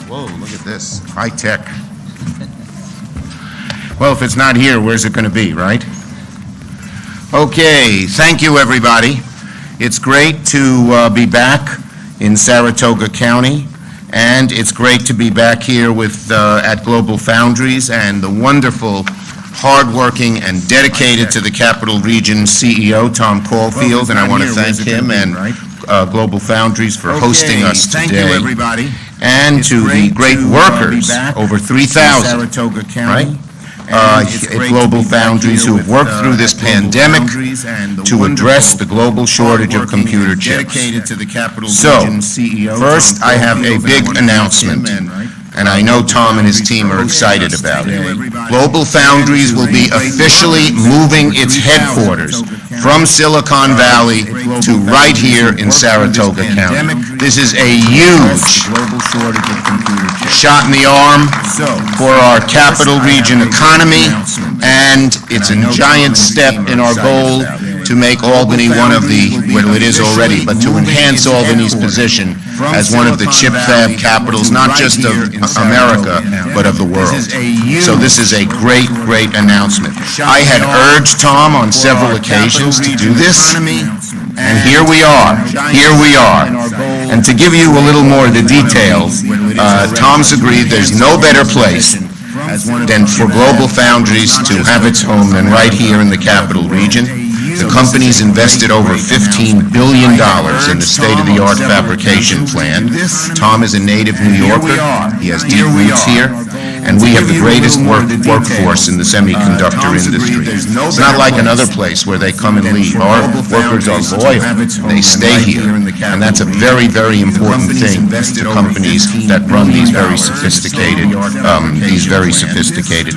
Whoa, look at this, high tech. Well, if it's not here, where's it going to be, right? Okay, thank you, everybody. It's great to be back in Saratoga County, and it's great to be back here with at GlobalFoundries and the wonderful, hardworking, and dedicated to the Capital Region CEO, Tom Caulfield, and I want to thank him and GlobalFoundries for hosting us today. Thank you, everybody. And to the great workers, over 3,000, right? At GlobalFoundries who have worked through this pandemic to address the global shortage of computer chips. So, first I have a big announcement, and I know Tom and his team are excited about it. GlobalFoundries will be officially moving its headquarters from Silicon Valley to right here in Saratoga County. This is a huge shot in the arm for our Capital Region economy, and it's a giant step in our goal to make Albany one of the, well, it is already, but to enhance Albany's position as one of the chip fab capitals, not just of America, but of the world. So this is a great, great announcement. I had urged Tom on several occasions to do this, and here we are. Here we are. And to give you a little more of the details, Tom's agreed there's no better place than for GlobalFoundries to have its home than right here in the Capital Region. The company's invested over $15 billion in the state-of-the-art fabrication plant. Tom is a native New Yorker. He has deep roots here. And we have the greatest workforce in the semiconductor industry. It's not like another place where they come and leave. Our workers are loyal. They stay here. And that's a very, very important thing to companies that run these very sophisticated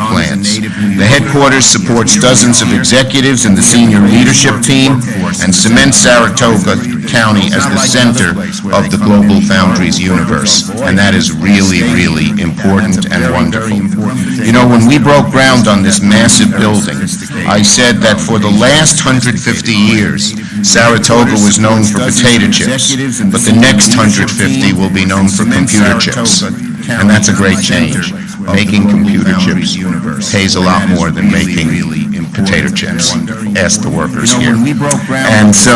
plants. The headquarters supports dozens of executives and the senior leadership team and cements Saratoga County as the center of the GlobalFoundries universe. And that is really, really important and wonderful. You know, when we broke ground on this massive building, I said that for the last 150 years, Saratoga was known for potato chips, but the next 150 will be known for computer chips. And that's a great change. Making computer chips pays a lot more than making potato chips. Ask the workers here. And so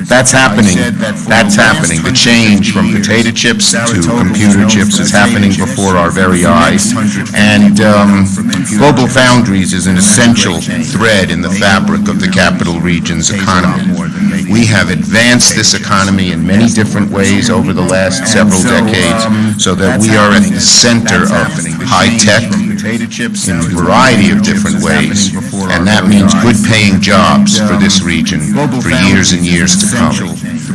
that's happening. That's happening. The change from potato chips to computer chips is happening before our very eyes. And GlobalFoundries is an essential thread in the fabric of the Capital Region's economy. We have advanced this economy in many different ways over the last several decades so that we are at the center of high-tech in a variety of different ways, and that means good-paying jobs for this region for years and years to come.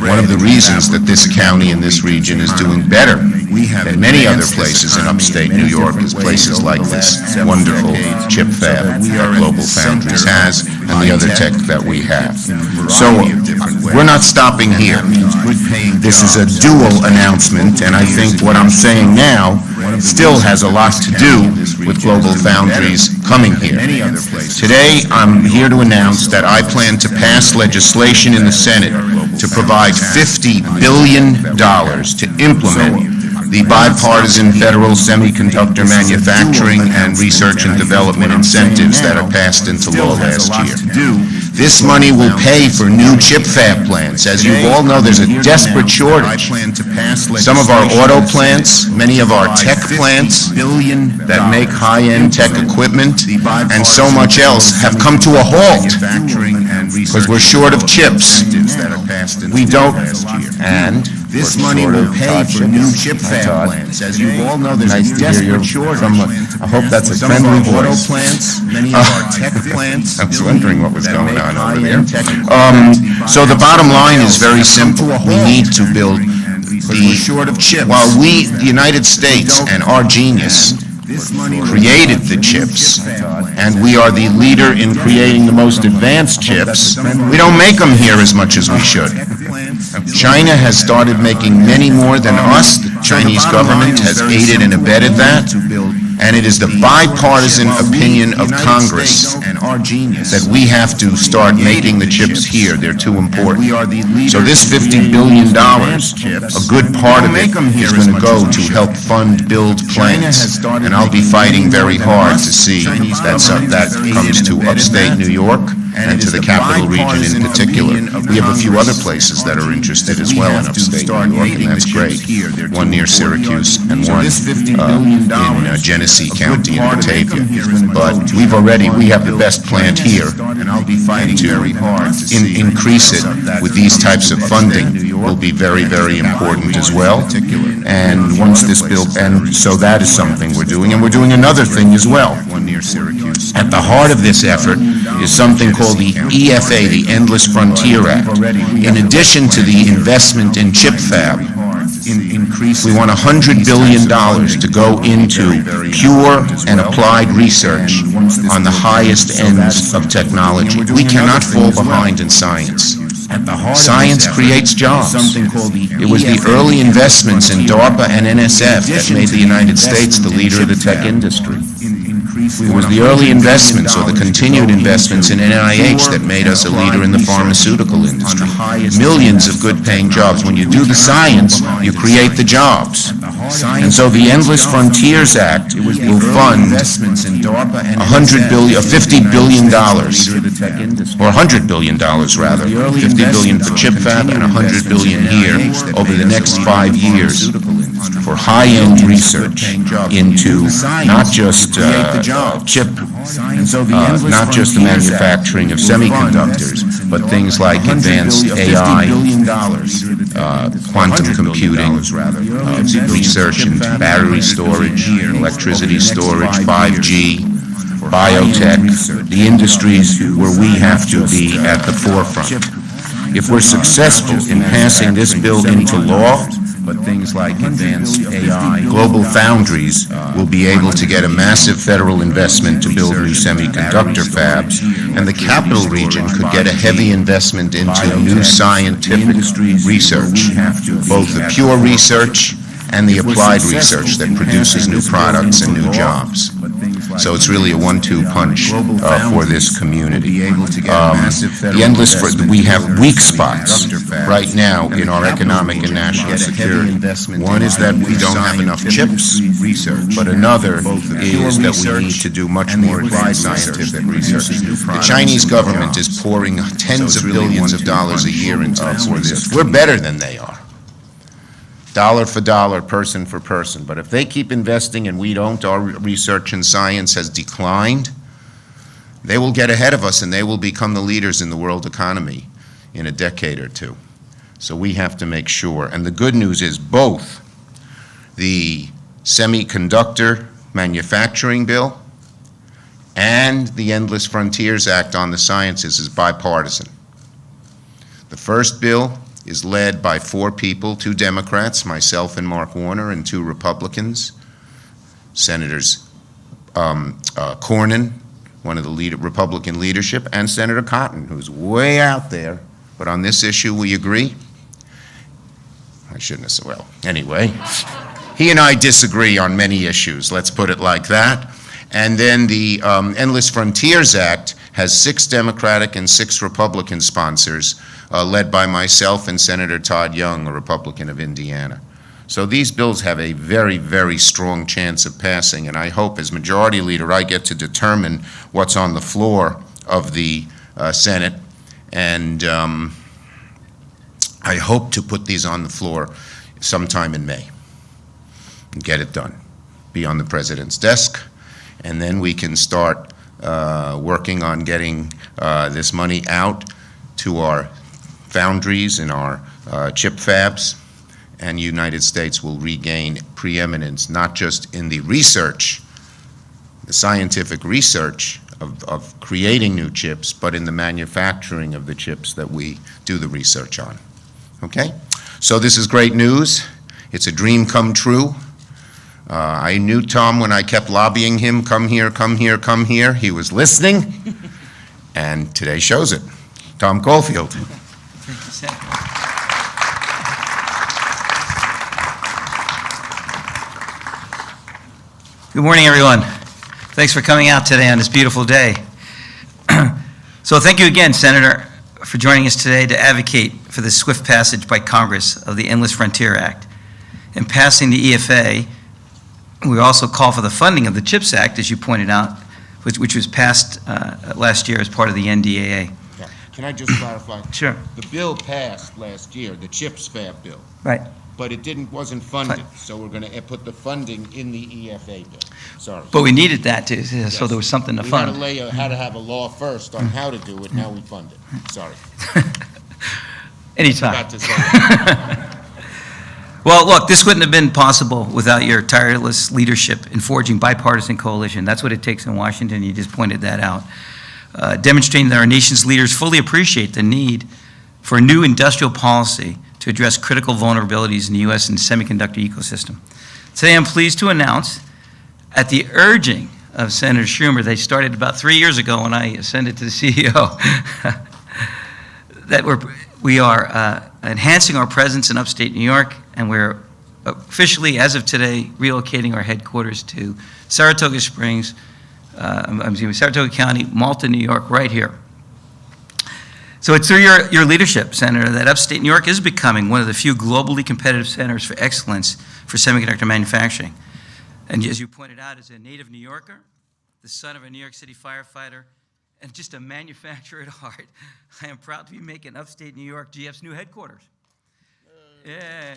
One of the reasons that this county and this region is doing better than many other places in upstate New York is places like this wonderful chip fab that GlobalFoundries has and the other tech that we have. So we're not stopping here. This is a dual announcement, and I think what I'm saying now still has a lot to do with GlobalFoundries coming here. Today, I'm here to announce that I plan to pass legislation in the Senate to provide $50 billion to implement the bipartisan federal semiconductor manufacturing and research and development incentives that are passed into law last year. This money will pay for new chip fab plants. As you all know, there's a desperate shortage. Some of our auto plants, many of our tech plants that make high-end tech equipment, and so much else have come to a halt because we're short of chips. We don't, and this money will pay for new chip fab plants. As you all know, there's a desperate shortage. I hope that's a friendly voice. Many of our tech plants. I was wondering what was going on over there. So the bottom line is very simple. We need to build while we, the United States, and our genius created the chips, and we are the leader in creating the most advanced chips, we don't make them here as much as we should. China has started making many more than us. The Chinese government has aided and abetted that. And it is the bipartisan opinion of Congress and our genius that we have to start making the chips here. They're too important. we are the leaders So this $50 billion, a good part of it is going to go to help fund build plants. And I'll be fighting very hard to see that comes to upstate New York and to the capital region in particular. We have a few other places that are interested as well in upstate New York, and that's great. One near Syracuse and one in Genesee County in Batavia. But we have the best plant here, and to increase it with these types of funding will be very, very important as well. And once this bill, and so that is something we're doing, and we're doing another thing as well. At the heart of this effort is something called the EFA, the Endless Frontier Act. In addition to the investment in chip fab, we want $100 billion to go into pure and applied research on the highest ends of technology. We cannot fall behind in science. Science creates jobs. It was the early investments in DARPA and NSF that made the United States the leader of the tech industry. It was the early investments or the continued investments in NIH that made us a leader in the pharmaceutical industry. Millions of good-paying jobs. When you do the science, you create the jobs. And so the Endless Frontiers Act will fund $50 billion, or $100 billion rather, $50 billion for chip fab and $100 billion here over the next 5 years for high-end research into not just chip, not just the manufacturing of semiconductors, but things like advanced AI, quantum computing, research into battery storage, electricity storage, 5G, biotech, the industries where we have to be at the forefront. If we're successful in passing this bill into law, but things like advanced AI, GlobalFoundries will be able to get a massive federal investment to build new semiconductor fabs, and the capital region could get a heavy investment into new scientific research, both the pure research and the applied research that produces new products and new jobs. So it's really a 1-2 punch for this community. We have weak spots right now in our economic and national security. One is that we don't have enough chips, but another is that we need to do much more advanced scientific research. The Chinese government is pouring tens of billions of dollars a year into this. We're better than they are. Dollar for dollar, person for person. But if they keep investing and we don't, our research and science has declined, they will get ahead of us and they will become the leaders in the world economy in a decade or two. So we have to make sure. And the good news is both the semiconductor manufacturing bill and the Endless Frontiers Act on the sciences is bipartisan. The first bill is led by 4 people, 2 Democrats, myself and Mark Warner, and 2 Republicans, Senators Cornyn, one of the Republican leadership, and Senator Cotton, who's way out there. But on this issue, we agree? I shouldn't have said, well, anyway. He and I disagree on many issues, let's put it like that. And then the Endless Frontiers Act has 6 Democratic and 6 Republican sponsors, led by myself and Senator Todd Young, a Republican of Indiana. So these bills have a very, very strong chance of passing, and I hope as Majority Leader I get to determine what's on the floor of the Senate, and I hope to put these on the floor sometime in May and get it done, be on the President's desk, and then we can start working on getting this money out to our foundries and our chip fabs, and the United States will regain preeminence not just in the research, the scientific research of creating new chips, but in the manufacturing of the chips that we do the research on. Okay? So this is great news. It's a dream come true. I knew Tom when I kept lobbying him, come here, come here, come here. He was listening, and today shows it. Tom Caulfield. Good morning, everyone. Thanks for coming out today on this beautiful day. So thank you again, Senator, for joining us today to advocate for the swift passage by Congress of the Endless Frontier Act. In passing the EFA, we also call for the funding of the CHIPS Act, as you pointed out, which was passed last year as part of the NDAA. Yeah. Can I just clarify? Sure. The bill passed last year, the CHIPS Fab bill, Right. but it wasn't funded, so we're going to put the funding in the EFA bill. Sorry. But we needed that, so there was something to fund. We had to have a law first on how to do it, now we fund it. Sorry. Anytime. Forgot to say that. Well, look, this wouldn't have been possible without your tireless leadership in forging bipartisan coalition. That's what it takes in Washington. You just pointed that out. Demonstrating that our nation's leaders fully appreciate the need for a new industrial policy to address critical vulnerabilities in the U.S. and semiconductor ecosystem. Today, I'm pleased to announce, at the urging of Senator Schumer, they started about 3 years ago when I ascended to the CEO, that we are enhancing our presence in upstate New York, and we're officially, as of today, relocating our headquarters to Saratoga Springs, Saratoga County, Malta, New York, right here. So it's through your leadership, Senator, that upstate New York is becoming one of the few globally competitive centers for excellence for semiconductor manufacturing. And as you pointed out, as a native New Yorker, the son of a New York City firefighter, and just a manufacturer at heart, I am proud to be making upstate New York GF's new headquarters. Yeah.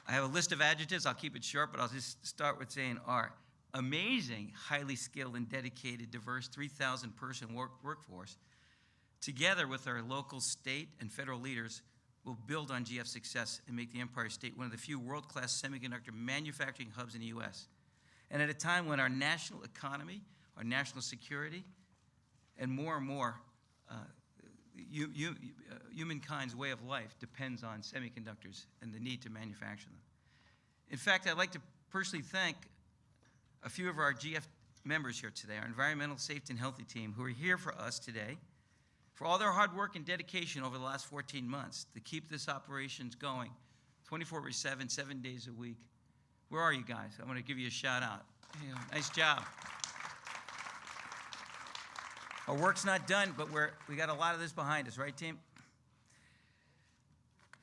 I have a list of adjectives. I'll keep it short, but I'll just start with saying our amazing, highly skilled and dedicated, diverse 3,000-person workforce, together with our local, state, and federal leaders, will build on GF's success and make the Empire State one of the few world-class semiconductor manufacturing hubs in the U.S. And at a time when our national economy, our national security, and more humankind's way of life depends on semiconductors and the need to manufacture them. In fact, I'd like to personally thank a few of our GF members here today, our environmental safety and healthy team, who are here for us today, for all their hard work and dedication over the last 14 months to keep this operations going 24/7, 7 days a week. Where are you guys? I want to give you a shout out. Yeah, nice job. Our work's not done, but we got a lot of this behind us, right, team?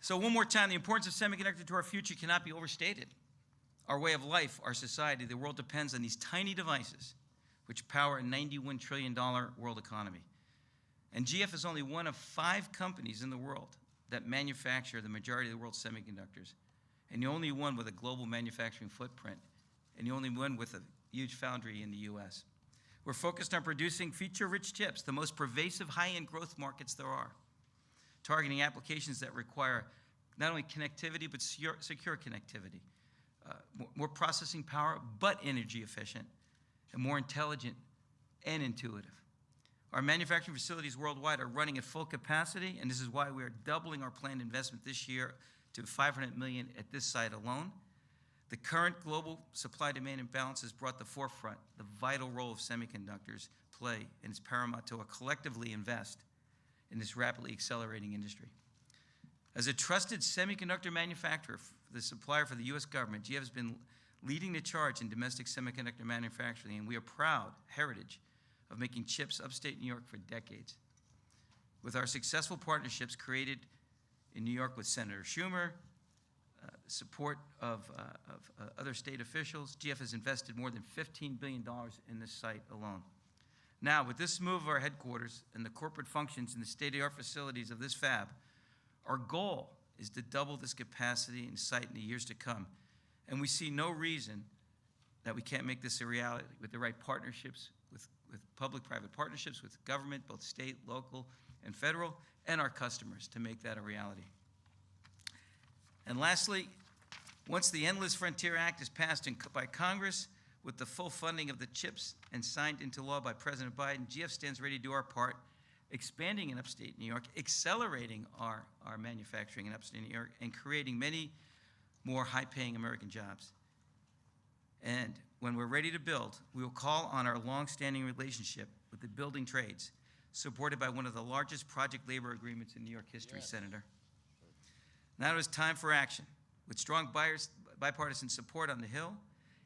So one more time, the importance of semiconductor to our future cannot be overstated. Our way of life, our society, the world depends on these tiny devices which power a $91 trillion world economy. And GF is only one of 5 companies in the world that manufacture the majority of the world's semiconductors, and the only one with a global manufacturing footprint, and the only one with a huge foundry in the U.S. We're focused on producing feature-rich chips, the most pervasive high-end growth markets there are, targeting applications that require not only connectivity, but secure connectivity, more processing power, but energy efficient, and more intelligent and intuitive. Our manufacturing facilities worldwide are running at full capacity, and this is why we are doubling our planned investment this year to $500 million at this site alone. The current global supply-demand imbalance has brought to the forefront the vital role of semiconductors play, and it's paramount to collectively invest in this rapidly accelerating industry. As a trusted semiconductor manufacturer, the supplier for the U.S. government, GF has been leading the charge in domestic semiconductor manufacturing, and we are proud heritage of making chips upstate New York for decades. With our successful partnerships created in New York with Senator Schumer, support of other state officials, GF has invested more than $15 billion in this site alone. Now, with this move of our headquarters and the corporate functions in the state-of-the-art facilities of this fab, our goal is to double this capacity and site in the years to come. And we see no reason that we can't make this a reality with the right partnerships, with public-private partnerships, with government, both state, local, and federal, and our customers to make that a reality. And lastly, once the Endless Frontier Act is passed by Congress with the full funding of the CHIPS and signed into law by President Biden, GF stands ready to do our part, expanding in upstate New York, accelerating our manufacturing in upstate New York, and creating many more high-paying American jobs. And when we're ready to build, we will call on our long-standing relationship with the building trades, supported by one of the largest project labor agreements in New York history, yes. Senator. Now it is time for action. with strong bipartisan support on the Hill,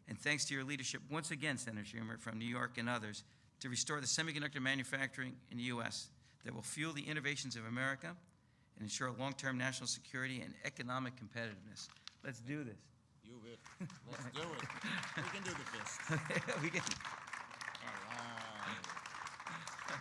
and thanks to your leadership once again, Senator Schumer, from New York and others, to restore the semiconductor manufacturing in the U.S. that will fuel the innovations of America and ensure long-term national security and economic competitiveness. Let's do this. You bet. Let's do it. We can do the fist. We can. All right.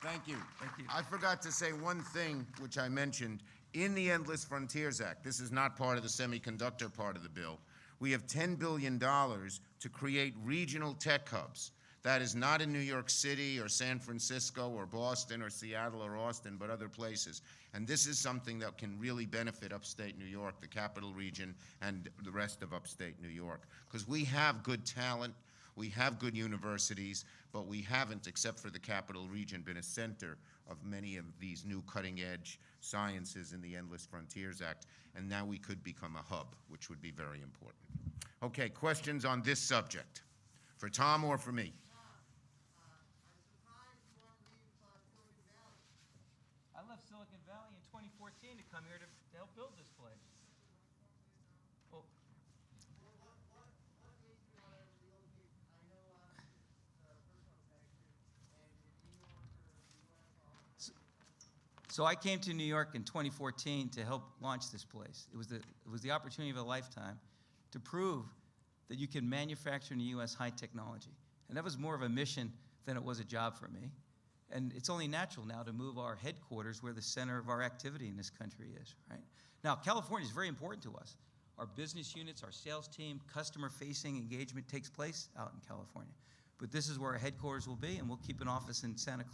Thank you. Thank you. I forgot to say one thing, which I mentioned. In the Endless Frontiers Act, this is not part of the semiconductor part of the bill, we have $10 billion to create regional tech hubs. That is not in New York City or San Francisco or Boston or Seattle or Austin, but other places. And this is something that can really benefit upstate New York, the capital region, and the rest of upstate New York. Because we have good talent, we have good universities, but we haven't, except for the capital region, been a center of many of these new cutting-edge sciences in the Endless Frontiers Act. And now we could become a hub, which would be very important. Okay, questions on this subject? For Tom or for me? I left Silicon Valley in 2014 to come here to help build this place. Well, so I came to New York in 2014 to help launch this place. It was the opportunity of a lifetime to prove that you can manufacture in the U.S. high technology. And that was more of a mission than it was a job for me. And it's only natural now to move our headquarters where the center of our activity in this country is, right? Now, California is very important to us. Our business units, our sales team, customer-facing engagement takes place out in California. But this is where our headquarters will be, and we'll keep an office in Santa